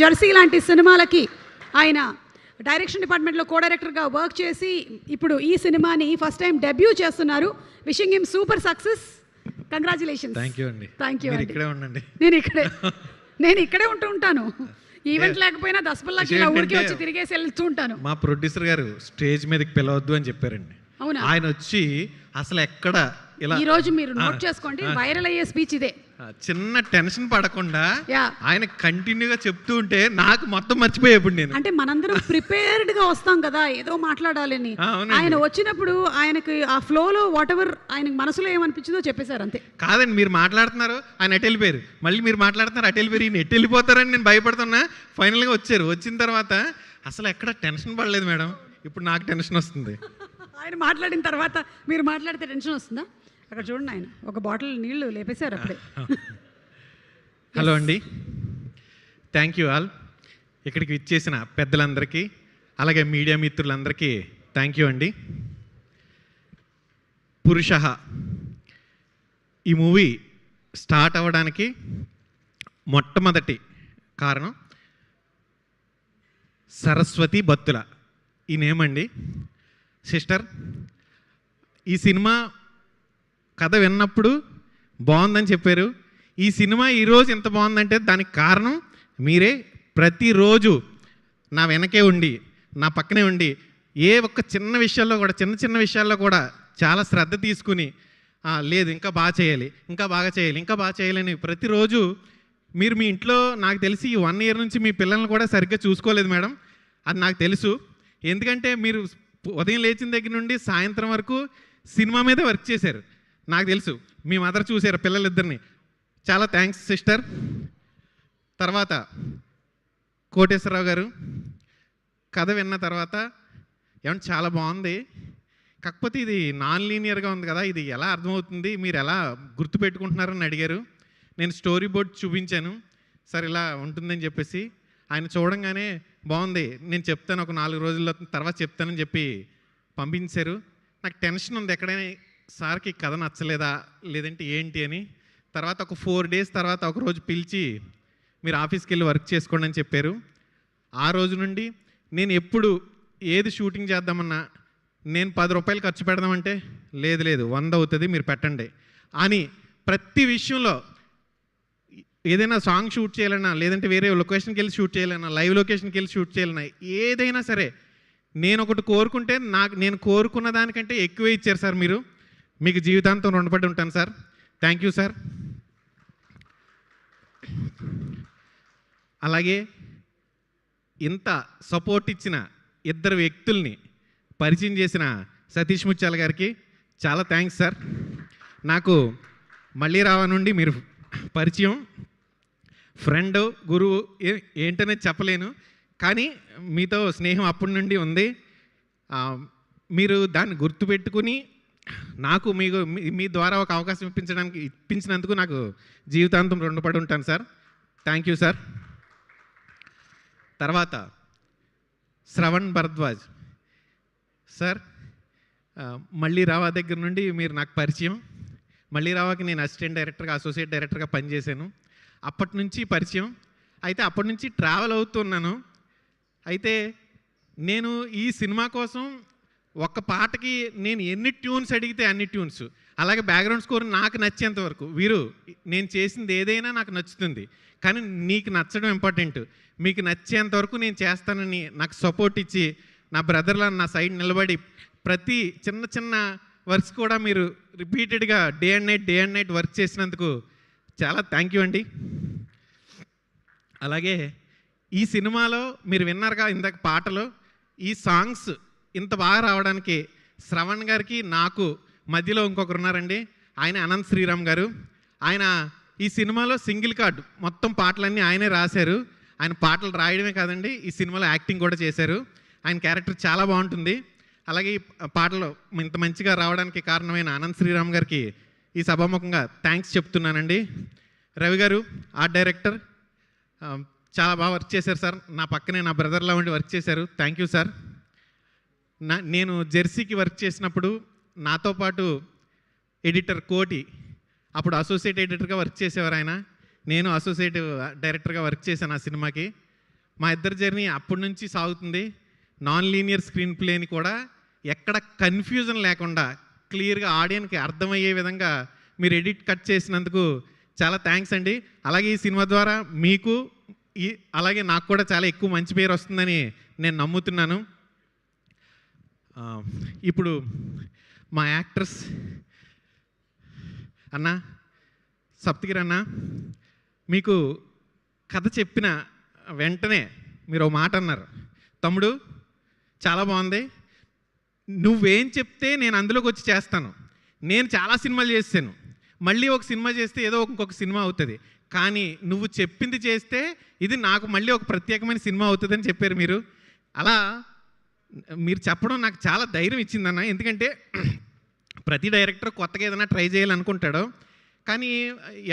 Jersey లాంటి సినిమాలకి ఆయన డైరెక్షన్ డిపార్ట్మెంట్లో కో డైరెక్టర్గా వర్క్ చేసి ఇప్పుడు ఈ సినిమాని ఫస్ట్ టైం డెబ్యూ చేస్తున్నారు. Wishing him super success. Congratulations. Thank you అండి. ఇక్కడే ఉండండి. నేను ఇక్కడే ఉంటూ ఉంటాను. ఈవెంట్ లేకపోయినా దసపల్లాకి ఇలా ఊరికి వచ్చి తిరిగేసి వెళ్తూ ఉంటాను. మా ప్రొడ్యూసర్ గారు స్టేజ్ మీదకి పిలవద్దు అని చెప్పారండి. అవునా? ఆయన వచ్చి అసలు ఎక్కడ ఇలా ఈ రోజు మీరు నోట్ చేసుకోండి, వైరల్ అయ్యే స్పీచ్ ఇదే. చిన్న టెన్షన్ పడకుండా ఆయన కంటిన్యూగా చెప్తూ ఉంటే నాకు మొత్తం మర్చిపోయేప్పుడు నేను. అంటే మనందరం ప్రిపేర్డ్ గా వస్తాం కదా ఏదో మాట్లాడాలని. ఆయన వచ్చినప్పుడు ఆయనకి ఆ ఫ్లోలో వాట్ ఎవర్ ఆయన మనసులో ఏమనిపించిందో చెప్పేశారు అంతే. కాదండి, మీరు మాట్లాడుతున్నారు, ఆయన అటు వెళ్ళిపోయారు, మళ్ళీ మీరు మాట్లాడుతున్నారు అటు వెళ్ళిపోయారు, ఈయన ఎటు వెళ్ళిపోతారని నేను భయపడుతున్నా. ఫైనల్గా వచ్చారు. వచ్చిన తర్వాత అసలు ఎక్కడ టెన్షన్ పడలేదు మేడం. ఇప్పుడు నాకు టెన్షన్ వస్తుంది. ఆయన మాట్లాడిన తర్వాత మీరు మాట్లాడితే టెన్షన్ వస్తుందా? అక్కడ చూడండి, ఆయన ఒక బాటిల్ నీళ్లు లేపేశారు అప్పుడే. హలో అండి, థ్యాంక్ యూ ఆల్. ఇక్కడికి ఇచ్చేసిన పెద్దలందరికీ అలాగే మీడియా మిత్రులందరికీ థ్యాంక్ యూ అండి. పురుషః ఈ మూవీ స్టార్ట్ అవ్వడానికి మొట్టమొదటి కారణం సరస్వతి బత్తుల ఈ నేమ్ అండి. సిస్టర్, ఈ సినిమా కథ విన్నప్పుడు బాగుందని చెప్పారు. ఈ సినిమా ఈరోజు ఎంత బాగుందంటే దానికి కారణం మీరే. ప్రతిరోజు నా వెనకే ఉండి, నా పక్కనే ఉండి, ఏ ఒక్క చిన్న విషయాల్లో కూడా, చిన్న చిన్న విషయాల్లో కూడా చాలా శ్రద్ధ తీసుకుని లేదు ఇంకా బాగా చేయాలి, ఇంకా బాగా చేయాలి, ఇంకా బాగా చేయాలని ప్రతిరోజు మీరు మీ ఇంట్లో నాకు తెలిసి ఈ 1 year నుంచి మీ పిల్లల్ని కూడా సరిగ్గా చూసుకోలేదు మేడం. అది నాకు తెలుసు. ఎందుకంటే మీరు ఉదయం లేచిన దగ్గర నుండి సాయంత్రం వరకు సినిమా మీద వర్క్ చేశారు. నాకు తెలుసు. మీ మదర్ చూశారు పిల్లలిద్దరిని. చాలా థ్యాంక్స్ సిస్టర్. తర్వాత కోటేశ్వరరావు గారు కథ విన్న తర్వాత ఏమంటే చాలా బాగుంది, కాకపోతే ఇది నాన్ లీనియర్గా ఉంది కదా, ఇది ఎలా అర్థమవుతుంది, మీరు ఎలా గుర్తుపెట్టుకుంటున్నారని అడిగారు. నేను స్టోరీ బోర్డ్ చూపించాను, సార్ ఇలా ఉంటుందని చెప్పేసి. ఆయన చూడంగానే బాగుంది, నేను చెప్తాను ఒక 4 రోజుల తర్వాత చెప్తానని చెప్పి పంపించారు. నాకు టెన్షన్ ఉంది, ఎక్కడైనా సార్కి కథ నచ్చలేదా లేదంటే ఏంటి అని. తర్వాత ఒక 4 days తర్వాత ఒకరోజు పిలిచి మీరు ఆఫీస్కి వెళ్ళి వర్క్ చేసుకోండి అని చెప్పారు. ఆ రోజు నుండి నేను ఎప్పుడు ఏది షూటింగ్ చేద్దామన్నా నేను 10 రూపాయలు ఖర్చు పెడదామంటే లేదు 100 అవుతుంది మీరు పెట్టండి అని ప్రతి విషయంలో, ఏదైనా సాంగ్ షూట్ చేయాలన్నా లేదంటే వేరే లొకేషన్కి వెళ్ళి షూట్ చేయాలన్నా, లైవ్ లొకేషన్కి వెళ్ళి షూట్ చేయాలన్నా, ఏదైనా సరే నేను ఒకటి కోరుకుంటే నేను కోరుకున్న దానికంటే ఎక్కువే ఇచ్చారు సార్ మీరు. మీకు జీవితాంతం రుణపడి ఉంటాను సార్. Thank you sir. అలాగే ఇంత సపోర్ట్ ఇచ్చిన 2 వ్యక్తుల్ని పరిచయం చేసిన సతీష్ ముత్యాల గారికి చాలా థ్యాంక్స్ సార్. నాకు మళ్ళీ రావా నుండి మీరు పరిచయం, ఫ్రెండ్, గురువు ఏంటనేది చెప్పలేను, కానీ మీతో స్నేహం అప్పటి నుండి ఉంది. మీరు దాన్ని గుర్తుపెట్టుకుని నాకు మీ ద్వారా ఒక అవకాశం ఇప్పించినందుకు నాకు జీవితాంతం రుణపడి ఉంటాను సార్. Thank you sir. తర్వాత శ్రవణ్ భరద్వాజ్ సార్, మళ్ళీ రావా దగ్గర నుండి మీరు నాకు పరిచయం. మళ్ళీ రావాకి నేను అసిస్టెంట్ డైరెక్టర్గా, అసోసియేట్ డైరెక్టర్గా పనిచేశాను. అప్పటి నుంచి పరిచయం. అయితే అప్పటి నుంచి ట్రావెల్ అవుతున్నాను. అయితే నేను ఈ సినిమా కోసం ఒక్క పాటకి నేను ఎన్ని ట్యూన్స్ అడిగితే అన్ని ట్యూన్స్, అలాగే బ్యాక్గ్రౌండ్ స్కోర్ నాకు నచ్చేంత వరకు, వీరు నేను చేసింది ఏదైనా నాకు నచ్చుతుంది, కానీ నీకు నచ్చడం ఇంపార్టెంట్, మీకు నచ్చేంత వరకు నేను చేస్తానని నాకు సపోర్ట్ ఇచ్చి నా బ్రదర్లా నా సైడ్ నిలబడి ప్రతి చిన్న చిన్న వర్క్స్ కూడా మీరు రిపీటెడ్గా డే అండ్ నైట్ వర్క్ చేసినందుకు చాలా థ్యాంక్ యూ అండి. అలాగే ఈ సినిమాలో మీరు విన్నారుగా ఇందాక పాటలు, ఈ సాంగ్స్ ఇంత బాగా రావడానికి శ్రవణ్ గారికి నాకు మధ్యలో ఇంకొకరు ఉన్నారండి. ఆయన అనంత్ శ్రీరామ్ గారు. ఆయన ఈ సినిమాలో సింగిల్ కార్డ్ మొత్తం పాటలన్నీ ఆయనే రాశారు. ఆయన పాటలు రాయడమే కాదండి, ఈ సినిమాలో యాక్టింగ్ కూడా చేశారు. ఆయన క్యారెక్టర్ చాలా బాగుంటుంది. అలాగే ఈ పాటలు ఇంత మంచిగా రావడానికి కారణమైన అనంత్ శ్రీరామ్ గారికి ఈ సభాముఖంగా థ్యాంక్స్ చెప్తున్నానండి. రవి గారు ఆర్ట్ డైరెక్టర్, చాలా బాగా వర్క్ చేశారు సార్. నా పక్కనే నా బ్రదర్లా ఉండి వర్క్ చేశారు. Thank you sir. నేను జెర్సీకి వర్క్ చేసినప్పుడు నాతో పాటు ఎడిటర్ కోటి, అప్పుడు అసోసియేట్ ఎడిటర్గా వర్క్ చేసేవారు ఆయన. నేను అసోసియేట్ డైరెక్టర్గా వర్క్ చేశాను ఆ సినిమాకి. మా ఇద్దరి జర్నీ అప్పటి నుంచి సాగుతుంది. నాన్ లీనియర్ స్క్రీన్ ప్లేని కూడా ఎక్కడ కన్ఫ్యూజన్ లేకుండా క్లియర్గా ఆడియన్కి అర్థమయ్యే విధంగా మీరు ఎడిట్ కట్ చేసినందుకు చాలా థ్యాంక్స్ అండి. అలాగే ఈ సినిమా ద్వారా మీకు అలాగే నాకు కూడా చాలా ఎక్కువ మంచి పేరు వస్తుందని నేను నమ్ముతున్నాను. ఇప్పుడు మా యాక్టర్స్ అన్న సప్తగిరి అన్న, మీకు కథ చెప్పిన వెంటనే మీరు ఒక మాట అన్నారు, తమ్ముడు చాలా బాగుంది, నువ్వేం చెప్తే నేను అందులోకి వచ్చి చేస్తాను. నేను చాలా సినిమాలు చేశాను, మళ్ళీ ఒక సినిమా చేస్తే ఏదో ఇంకొక సినిమా అవుతుంది, కానీ నువ్వు చెప్పింది చేస్తే ఇది నాకు మళ్ళీ ఒక ప్రత్యేకమైన సినిమా అవుతుందని చెప్పారు మీరు. అలా మీరు చెప్పడం నాకు చాలా ధైర్యం ఇచ్చిందన్న. ఎందుకంటే ప్రతి డైరెక్టర్ కొత్తగా ఏదైనా ట్రై చేయాలనుకుంటాడు, కానీ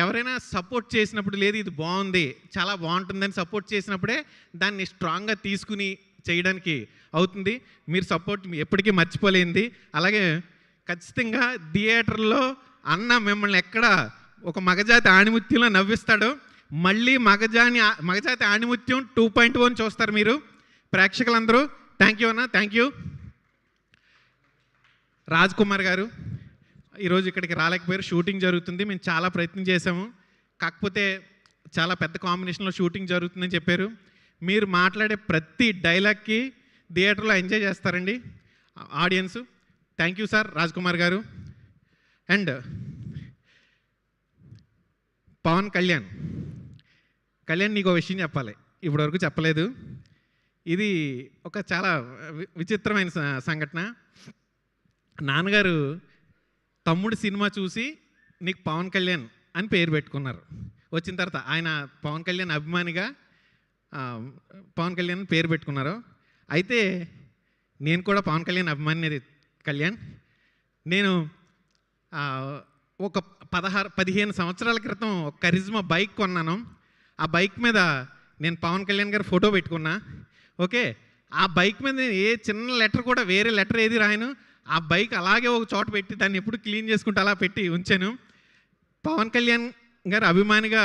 ఎవరైనా సపోర్ట్ చేసినప్పుడు, లేదు ఇది బాగుంది చాలా బాగుంటుందని సపోర్ట్ చేసినప్పుడే దాన్ని స్ట్రాంగ్గా తీసుకుని చేయడానికి అవుతుంది. మీరు సపోర్ట్ ఎప్పటికీ మర్చిపోలేంది. అలాగే ఖచ్చితంగా థియేటర్లో అన్న మిమ్మల్ని ఎక్కడ ఒక మగజాతి ఆణిముత్యంలో నవ్విస్తాడు, మళ్ళీ మగజాతి ఆణిముత్యం 2.1 చూస్తారు మీరు ప్రేక్షకులందరూ. థ్యాంక్ యూ అన్న, థ్యాంక్ యూ. రాజ్ కుమార్ గారు ఈరోజు ఇక్కడికి రాలేకపోయారు, షూటింగ్ జరుగుతుంది, మేము చాలా ప్రయత్నం చేసాము, కాకపోతే చాలా పెద్ద కాంబినేషన్లో షూటింగ్ జరుగుతుందని చెప్పారు. మీరు మాట్లాడే ప్రతి డైలాగ్కి థియేటర్లో ఎంజాయ్ చేస్తారండి audience. Thank you sir Raj Kumar గారు. అండ్ పవన్ కళ్యాణ్, నీకు విషయం చెప్పాలి, ఇప్పటివరకు చెప్పలేదు. ఇది ఒక చాలా విచిత్రమైన సంఘటన. నాన్నగారు తమ్ముడు సినిమా చూసి నీకు పవన్ కళ్యాణ్ అని పేరు పెట్టుకున్నారు. వచ్చిన తర్వాత ఆయన పవన్ కళ్యాణ్ అభిమానిగా పవన్ కళ్యాణ్ పేరు పెట్టుకున్నారు. అయితే నేను కూడా పవన్ కళ్యాణ్ అభిమాని. కళ్యాణ్, నేను ఒక 15 సంవత్సరాల క్రితం ఒక కరిజ్మా బైక్ కొన్నాను. ఆ బైక్ మీద నేను పవన్ కళ్యాణ్ గారి ఫోటో పెట్టుకున్నా. ఓకే, ఆ బైక్ మీద నేను ఏ చిన్న లెటర్ కూడా వేరే లెటర్ ఏది రాయను. ఆ బైక్ అలాగే ఒక చోట పెట్టి దాన్ని ఎప్పుడు క్లీన్ చేసుకుంటూ అలా పెట్టి ఉంచాను. పవన్ కళ్యాణ్ గారు అభిమానిగా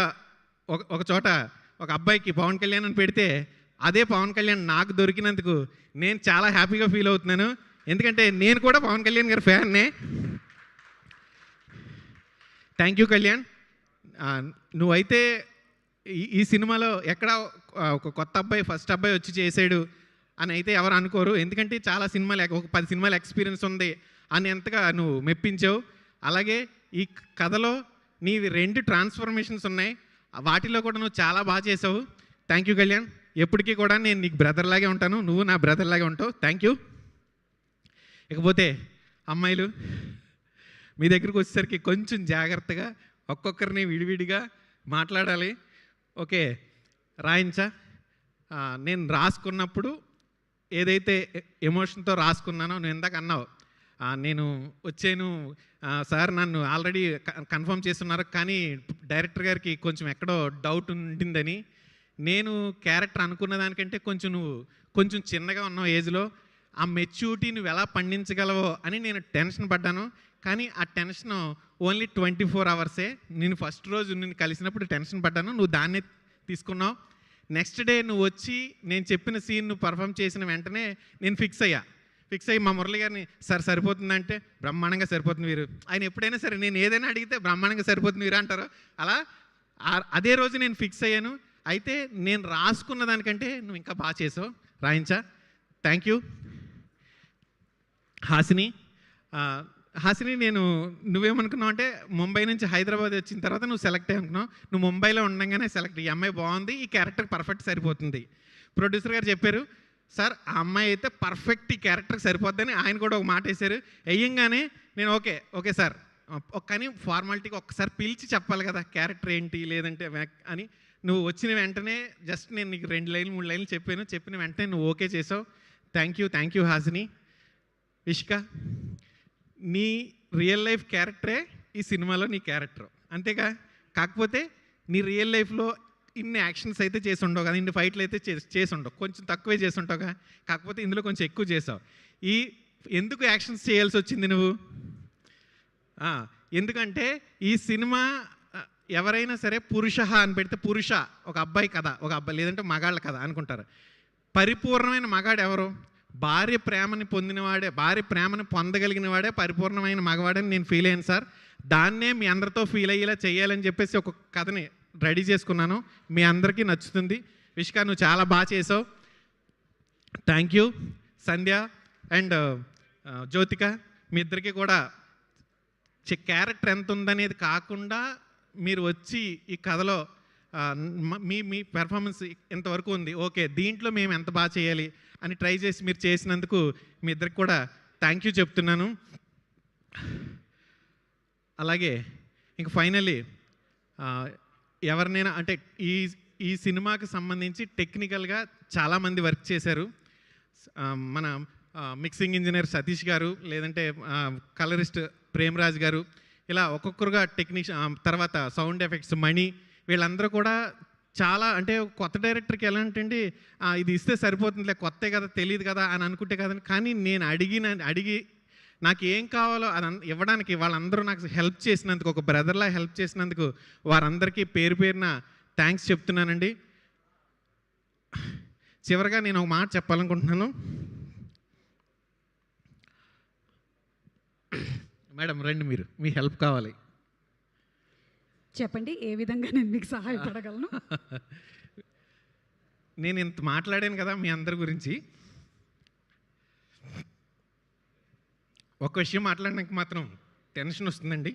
ఒక చోట ఒక అబ్బాయికి పవన్ కళ్యాణ్ అని పెడితే అదే పవన్ కళ్యాణ్ నాకు దొరికినందుకు నేను చాలా హ్యాపీగా ఫీల్ అవుతున్నాను. ఎందుకంటే నేను కూడా పవన్ కళ్యాణ్ గారి ఫ్యాన్నే. Thank you Kalyan. నువ్వైతే ఈ సినిమాలో ఎక్కడ ఒక కొత్త అబ్బాయి ఫస్ట్ అబ్బాయి వచ్చి చేసాడు అని అయితే ఎవరు అనుకోరు. ఎందుకంటే చాలా సినిమాలు ఒక 10 సినిమాల ఎక్స్పీరియన్స్ ఉంది అని ఎంతగా నువ్వు మెప్పించావు. అలాగే ఈ కథలో నీవి 2 ట్రాన్స్ఫర్మేషన్స్ ఉన్నాయి, వాటిలో కూడా నువ్వు చాలా బాగా చేసావు. Thank you Kalyan. ఎప్పటికీ కూడా నేను నీకు బ్రదర్ లాగే ఉంటాను, నువ్వు నా బ్రదర్ లాగే ఉంటావు. Thank you. ఇకపోతే అమ్మాయిలు, మీ దగ్గరికి వచ్చేసరికి కొంచెం జాగ్రత్తగా ఒక్కొక్కరిని విడివిడిగా మాట్లాడాలి. ఓకే, రాయించా. నేను రాసుకున్నప్పుడు ఏదైతే ఎమోషన్తో రాసుకున్నానో నువ్వు ఇందాక అన్నావు, నేను వచ్చాను సార్, నన్ను ఆల్రెడీ కన్ఫర్మ్ చేస్తున్నారు, కానీ డైరెక్టర్ గారికి కొంచెం ఎక్కడో డౌట్ ఉండిందని. నేను క్యారెక్టర్ అనుకున్న దానికంటే నువ్వు కొంచెం చిన్నగా ఉన్నావు ఏజ్లో, ఆ మెచ్యూరిటీ నువ్వు ఎలా పండించగలవో అని నేను టెన్షన్ పడ్డాను. కానీ ఆ టెన్షన్ ఓన్లీ 24 అవర్సే. నేను ఫస్ట్ రోజు నిన్ను కలిసినప్పుడు టెన్షన్ పడ్డాను, నువ్వు దాన్నే తీసుకున్నావు. నెక్స్ట్ డే నువ్వు వచ్చి నేను చెప్పిన సీన్ నువ్వు పర్ఫామ్ చేసిన వెంటనే నేను ఫిక్స్ అయ్యి మా మురళి గారిని సార్ సరిపోతుందంటే బ్రహ్మాండంగా సరిపోతుంది వీరు. ఆయన ఎప్పుడైనా సరే నేను ఏదైనా అడిగితే బ్రహ్మాండంగా సరిపోతుంది వీరు అంటారు. అలా అదే రోజు నేను ఫిక్స్ అయ్యాను. అయితే నేను రాసుకున్న దానికంటే నువ్వు ఇంకా బాగా చేసావు, రాయించా. Thank you. హాసిని, నువ్వేమనుకున్నావు అంటే ముంబై నుంచి హైదరాబాద్ వచ్చిన తర్వాత నువ్వు సెలెక్ట్ అయ్యి అనుకున్నావు. నువ్వు ముంబైలో ఉండగానే సెలెక్ట్, ఈ అమ్మాయి బాగుంది, ఈ క్యారెక్టర్ పర్ఫెక్ట్ సరిపోతుంది. ప్రొడ్యూసర్ గారు చెప్పారు, సార్ ఆ అమ్మాయి అయితే పర్ఫెక్ట్ ఈ క్యారెక్టర్కి సరిపోద్దని ఆయన కూడా ఒక మాట వేశారు. వేయంగానే నేను ఓకే సార్, కానీ ఫార్మాలిటీకి ఒక్కసారి పిలిచి చెప్పాలి కదా క్యారెక్టర్ ఏంటి లేదంటే అని. నువ్వు వచ్చిన వెంటనే జస్ట్ నేను నీకు 2 లైన్లు 3 లైన్లు చెప్పిన వెంటనే నువ్వు ఓకే చేసావు. Thank you Hasini. ఇష్క, నీ రియల్ లైఫ్ క్యారెక్టరే ఈ సినిమాలో నీ క్యారెక్టర్, అంతేగా. కాకపోతే నీ రియల్ లైఫ్లో ఇన్ని యాక్షన్స్ అయితే చేసి ఉండవు కదా, ఇన్ని ఫైట్లు అయితే చేసి ఉండవు, కొంచెం తక్కువే చేసి ఉంటావుగా. కాకపోతే ఇందులో కొంచెం ఎక్కువ చేసావు. ఎందుకు యాక్షన్స్ చేయాల్సి వచ్చింది నువ్వు? ఎందుకంటే ఈ సినిమా ఎవరైనా సరే పురుష అని పెడితే పురుష ఒక అబ్బాయి కథ, ఒక అబ్బాయి లేదంటే మగాళ్ళ కథ అనుకుంటారు. పరిపూర్ణమైన మగాడు ఎవరు? భార్య ప్రేమని పొందినవాడే, భార్య ప్రేమని పొందగలిగిన వాడే పరిపూర్ణమైన మగవాడని నేను ఫీల్ అయ్యాను సార్. దాన్నే మీ అందరితో ఫీల్ అయ్యేలా చేయాలని చెప్పేసి ఒక కథని రెడీ చేసుకున్నాను. మీ అందరికీ నచ్చుతుంది. విష్క, నువ్వు చాలా బాగా చేసావు. Thank you. Sandhya and Jyothika, మీ ఇద్దరికి కూడా క్యారెక్టర్ ఎంత ఉందనేది కాకుండా మీరు వచ్చి ఈ కథలో మీ పెర్ఫార్మెన్స్ ఎంతవరకు ఉంది, ఓకే దీంట్లో మేము ఎంత బాగా చేయాలి అని ట్రై చేసి మీరు చేసినందుకు మీ ఇద్దరికి కూడా థ్యాంక్ యూ చెప్తున్నాను. అలాగే ఇంక ఫైనల్లీ ఎవరినైనా అంటే ఈ సినిమాకి సంబంధించి టెక్నికల్గా చాలామంది వర్క్ చేశారు. మన మిక్సింగ్ ఇంజనీర్ సతీష్ గారు, లేదంటే కలరిస్ట్ ప్రేమరాజ్ గారు, ఇలా ఒక్కొక్కరుగా తర్వాత సౌండ్ ఎఫెక్ట్స్ మణి, వీళ్ళందరూ కూడా చాలా అంటే కొత్త డైరెక్టర్కి ఎలా అంటే ఇది ఇస్తే సరిపోతుందిలే, కొత్తే కదా తెలియదు కదా అని అనుకుంటే కదండి. కానీ నేను అడిగి నాకు ఏం కావాలో అది ఇవ్వడానికి వాళ్ళందరూ నాకు హెల్ప్ చేసినందుకు, ఒక బ్రదర్లా హెల్ప్ చేసినందుకు వారందరికీ పేరు పేరున థ్యాంక్స్ చెప్తున్నానండి. చివరిగా నేను ఒక మాట చెప్పాలనుకుంటున్నాను. మేడం రండి, మీ హెల్ప్ కావాలి. చెప్పండి, ఏ విధంగా నేను మీకు సహాయపడగలను? నేను ఇంత మాట్లాడాను కదా మీ అందరి గురించి. ఒక విషయం మాట్లాడడానికి మాత్రం టెన్షన్ వస్తుందండి.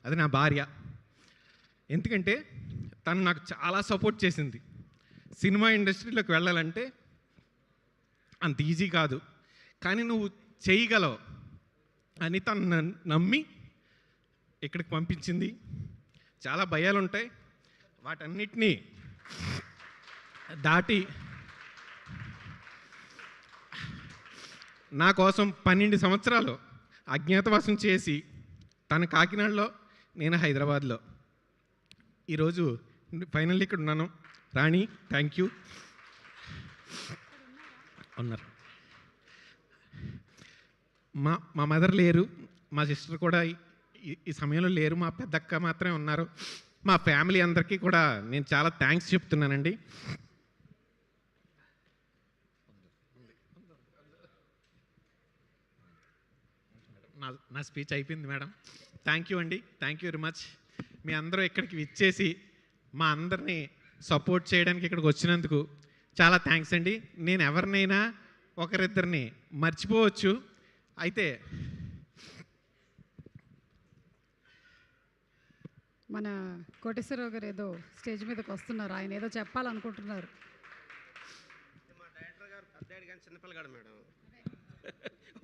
అది నా భార్య. ఎందుకంటే తను నాకు చాలా సపోర్ట్ చేసింది. సినిమా ఇండస్ట్రీలోకి వెళ్ళాలంటే అంత ఈజీ కాదు, కానీ నువ్వు చేయగలవు అని తను నమ్మి ఇక్కడికి పంపించింది. చాలా భయాలు ఉంటాయి, వాటన్నిటినీ దాటి నా కోసం 12 సంవత్సరాలు అజ్ఞాతవాసం చేసి తను కాకినాడలో, నేను హైదరాబాద్లో, ఈరోజు ఫైనల్లీ ఇక్కడ ఉన్నాను. రాణి, థ్యాంక్ యూ. ఉన్నారు. మా మదర్ లేరు, మా సిస్టర్ కూడా ఈ సమయంలో లేరు, మా పెద్దక్క మాత్రమే ఉన్నారు. మా ఫ్యామిలీ అందరికీ కూడా నేను చాలా థ్యాంక్స్ చెప్తున్నానండి. నా స్పీచ్ అయిపోయింది మేడం. థ్యాంక్ యూ అండి, థ్యాంక్ యూ వెరీ మచ్. మీ అందరూ ఇక్కడికి విచ్చేసి మా అందరినీ సపోర్ట్ చేయడానికి ఇక్కడికి వచ్చినందుకు చాలా థ్యాంక్స్ అండి. నేను ఎవరినైనా ఒకరిద్దరిని మర్చిపోవచ్చు, అయితే మన కోటేశ్వరరావు గారు ఏదో స్టేజ్ మీదకి వస్తున్నారు, ఆయన ఏదో చెప్పాలనుకుంటున్నారు. మా డైరెక్టర్ గారు పెద్దాడు కానీ చిన్నపిల్లగాడు మేడం.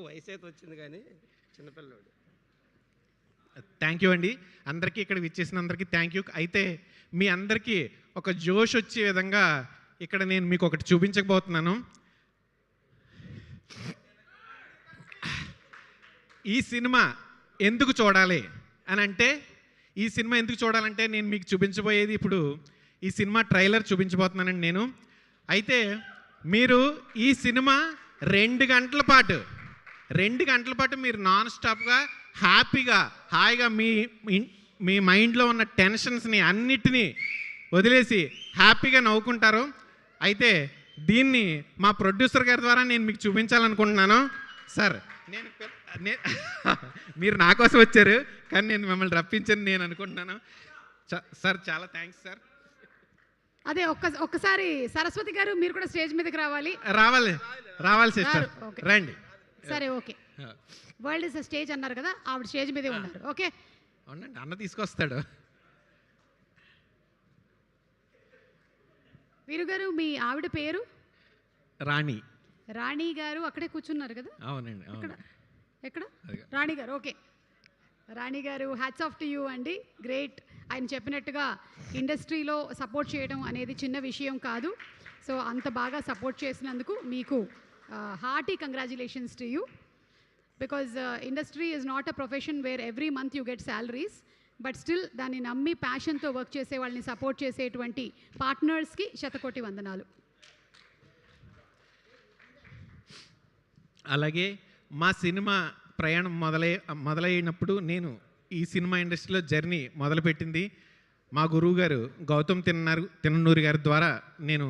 వయసు అయితే వచ్చింది కానీ చిన్నపిల్లవాడు. థ్యాంక్ యూ అండి అందరికీ, ఇక్కడ విచ్చేసిన అందరికీ థ్యాంక్ యూ. అయితే మీ అందరికీ ఒక జోష్ వచ్చే విధంగా ఇక్కడ నేను మీకు ఒకటి చూపించకపోతున్నాను. ఈ సినిమా ఎందుకు చూడాలి అని అంటే, ఈ సినిమా ఎందుకు చూడాలంటే నేను మీకు చూపించబోయేది ఇప్పుడు ఈ సినిమా ట్రైలర్ చూపించబోతున్నానండి నేను. అయితే మీరు ఈ సినిమా 2 గంటల పాటు మీరు నాన్ స్టాప్గా హాయిగా మీ మైండ్లో ఉన్న టెన్షన్స్ని అన్నిటినీ వదిలేసి హ్యాపీగా నవ్వుకుంటారు. అయితే దీన్ని మా ప్రొడ్యూసర్ గారి ద్వారా నేను మీకు చూపించాలనుకుంటున్నాను. సార్, మీరు నా కోసం వచ్చారు కానీ నేను మిమ్మల్ని రప్పించని నేను అనుకుంటున్నాను. సార్ చాలా థ్యాంక్స్ సార్. అదే ఒక్కసారి సరస్వతి గారు మీరు కూడా స్టేజ్ మీదకి రావాలి సిస్టర్, రండి. సరే, ఓకే. వరల్డ్ ఇస్ స్టేజ్ అన్నారు కదా, ఆవిడ స్టేజ్ మీదే ఉన్నారు. ఓకే, అవునండి, అన్న తీసుకొస్తాడు. వీరు గారు, మీ ఆవిడ పేరు? రాణి గారు అక్కడే కూర్చున్నారు కదా. అవునండి. ఎక్కడ? రాణి గారు. ఓకే, రాణి గారు, హ్యాట్స్ ఆఫ్ టు యూ అండి. గ్రేట్. ఆయన చెప్పినట్టుగా ఇండస్ట్రీలో సపోర్ట్ చేయడం అనేది చిన్న విషయం కాదు. సో అంత బాగా సపోర్ట్ చేసినందుకు మీకు hearty congratulations to you. Because industry is not a profession where every month you get salaries, but still దాన్ని నమ్మి ప్యాషన్తో వర్క్ చేసే వాళ్ళని సపోర్ట్ చేసేటువంటి పార్ట్నర్స్కి శతకోటి వందనాలు. అలాగే మా సినిమా ప్రయాణం మొదలైనప్పుడు నేను ఈ సినిమా ఇండస్ట్రీలో జర్నీ మొదలుపెట్టింది మా గురువు గారు గౌతమ్ తిన్ననూరి గారి ద్వారా నేను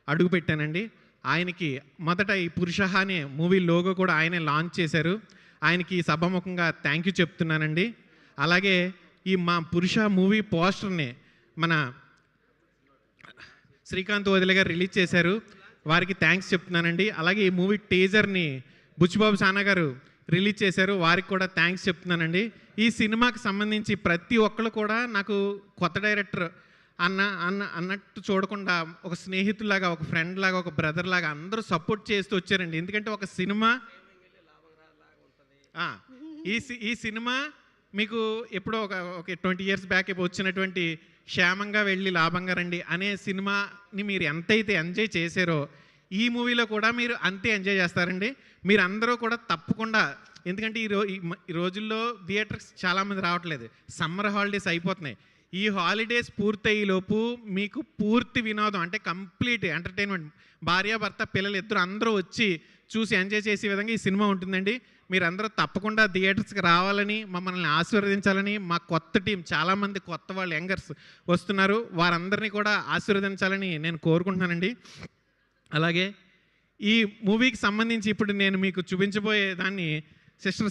అడుగు పెట్టానండి. ఆయనకి మొదట ఈ పురుష అనే మూవీ లోగో కూడా ఆయనే లాంచ్ చేశారు. ఆయనకి సభాముఖంగా థ్యాంక్ యూ చెప్తున్నానండి. అలాగే ఈ మా పురుష మూవీ పోస్టర్ని మన శ్రీకాంత్ వదిలే గారు రిలీజ్ చేశారు. వారికి థ్యాంక్స్ చెప్తున్నానండి. అలాగే ఈ మూవీ టీజర్ని బుచ్చిబాబు సానా గారు రిలీజ్ చేశారు. వారికి కూడా థ్యాంక్స్ చెప్తున్నానండి. ఈ సినిమాకి సంబంధించి ప్రతి ఒక్కరు కూడా నాకు కొత్త డైరెక్టర్ అన్నట్టు చూడకుండా ఒక స్నేహితులాగా, ఒక ఫ్రెండ్ లాగా, ఒక బ్రదర్ లాగా అందరూ సపోర్ట్ చేస్తూ వచ్చారండి. ఎందుకంటే ఒక సినిమా ఈ సినిమా మీకు ఎప్పుడో ఒక 20 years బ్యాక్ వచ్చినటువంటి క్షేమంగా వెళ్ళి లాభంగా రండి అనే సినిమాని మీరు ఎంతైతే ఎంజాయ్ చేశారో ఈ మూవీలో కూడా మీరు అంతే ఎంజాయ్ చేస్తారండి. మీరు అందరూ కూడా తప్పకుండా, ఎందుకంటే ఈ రోజుల్లో థియేటర్స్ చాలామంది రావట్లేదు, సమ్మర్ హాలిడేస్ అయిపోతున్నాయి. ఈ హాలిడేస్ పూర్తయ్యేలోపు మీకు పూర్తి వినోదం అంటే కంప్లీట్ ఎంటర్టైన్మెంట్, భార్యాభర్త పిల్లలు ఇద్దరు అందరూ వచ్చి చూసి ఎంజాయ్ చేసే విధంగా ఈ సినిమా ఉంటుందండి. మీరందరూ తప్పకుండా థియేటర్స్కి రావాలని, మమ్మల్ని ఆశీర్వదించాలని, మా కొత్త టీం చాలామంది కొత్త వాళ్ళు యంగర్స్ వస్తున్నారు, వారందరినీ కూడా ఆశీర్వదించాలని నేను కోరుకుంటున్నానండి. అలాగే ఈ మూవీకి సంబంధించి ఇప్పుడు నేను మీకు చూపించబోయే దాన్ని సిస్టర్